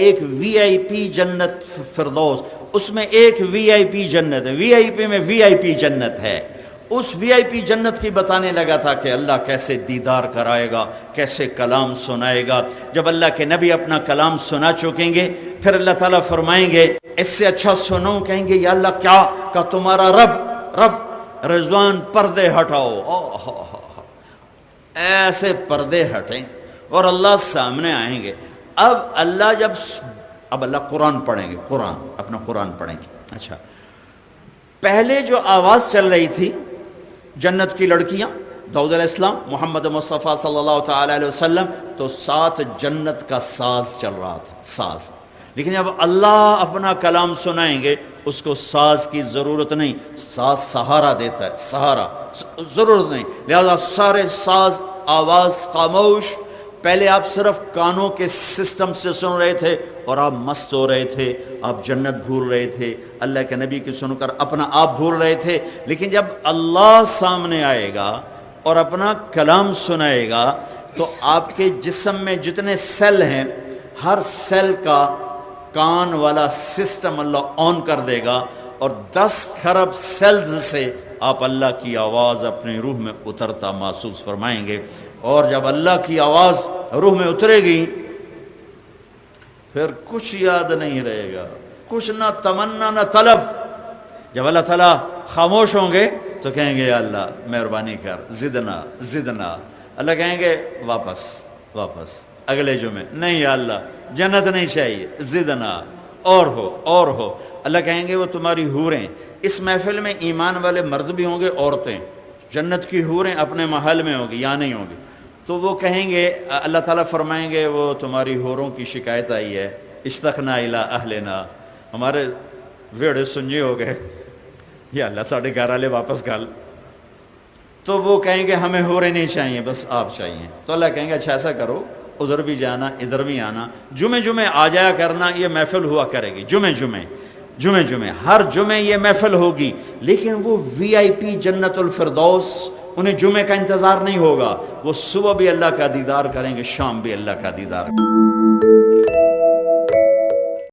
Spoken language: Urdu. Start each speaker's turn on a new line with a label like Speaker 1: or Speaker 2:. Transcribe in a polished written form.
Speaker 1: ایک وی آئی پی جنت فردوس، اس میں ایک وی آئی پی جنت ہے، وی آئی پی میں وی آئی پی جنت ہے۔ اس وی آئی پی جنت کی بتانے لگا تھا کہ اللہ کیسے دیدار کرائے گا، کیسے کلام سنائے گا۔ جب اللہ کے نبی اپنا کلام سنا چکیں گے پھر اللہ تعالیٰ فرمائیں گے اس سے اچھا سنو، کہیں گے یا اللہ کیا؟ کہ تمہارا رب رضوان پردے ہٹاؤ، ایسے پردے ہٹیں اور اللہ سامنے آئیں گے۔ اب اللہ قرآن پڑھیں گے، اپنا قرآن پڑھیں گے۔ اچھا، پہلے جو آواز چل رہی تھی جنت کی لڑکیاں، داؤد علیہ السلام، محمد مصطفیٰ صلی اللہ تعالی علیہ وسلم، تو ساتھ جنت کا ساز چل رہا تھا، ساز۔ لیکن جب اللہ اپنا کلام سنائیں گے اس کو ساز کی ضرورت نہیں، ساز سہارا دیتا ہے، سہارا ضرورت نہیں، لہذا سارے ساز آواز خاموش۔ پہلے آپ صرف کانوں کے سسٹم سے سن رہے تھے اور آپ مست ہو رہے تھے، آپ جنت بھول رہے تھے، اللہ کے نبی کی سن کر اپنا آپ بھول رہے تھے۔ لیکن جب اللہ سامنے آئے گا اور اپنا کلام سنائے گا تو آپ کے جسم میں جتنے سیل ہیں ہر سیل کا کان والا سسٹم اللہ آن کر دے گا اور 10 کھرب سیلز سے آپ اللہ کی آواز اپنی روح میں اترتا محسوس فرمائیں گے۔ اور جب اللہ کی آواز روح میں اترے گی پھر کچھ یاد نہیں رہے گا، کچھ نہ تمنا نہ طلب۔ جب اللہ تعالیٰ خاموش ہوں گے تو کہیں گے یا اللہ مہربانی کر، زدنا۔ اللہ کہیں گے واپس اگلے جمعے، نہیں یا اللہ جنت نہیں چاہیے، زدنا، اور ہو۔ اللہ کہیں گے وہ تمہاری حوریں، اس محفل میں ایمان والے مرد بھی ہوں گے، عورتیں، جنت کی حوریں اپنے محل میں ہوں گی یا نہیں ہوں گی، تو وہ کہیں گے، اللہ تعالیٰ فرمائیں گے وہ تمہاری حوروں کی شکایت آئی ہے، اشتقنا الی اہلنا، ہمارے ویڑے سنجے ہو گئے، یا اللہ ساڑھے گھر والے واپس گال۔ تو وہ کہیں گے ہمیں حوریں نہیں چاہیے، بس آپ چاہیے۔ تو اللہ کہیں گے اچھا ایسا کرو، ادھر بھی جانا ادھر بھی آنا، جمعے آ جایا کرنا، یہ محفل ہوا کرے گی، جمعے ہر جمعے یہ محفل ہوگی۔ لیکن وہ وی آئی پی جنت الفردوس، انہیں جمعے کا انتظار نہیں ہوگا، وہ صبح بھی اللہ کا دیدار کریں گے، شام بھی اللہ کا دیدار۔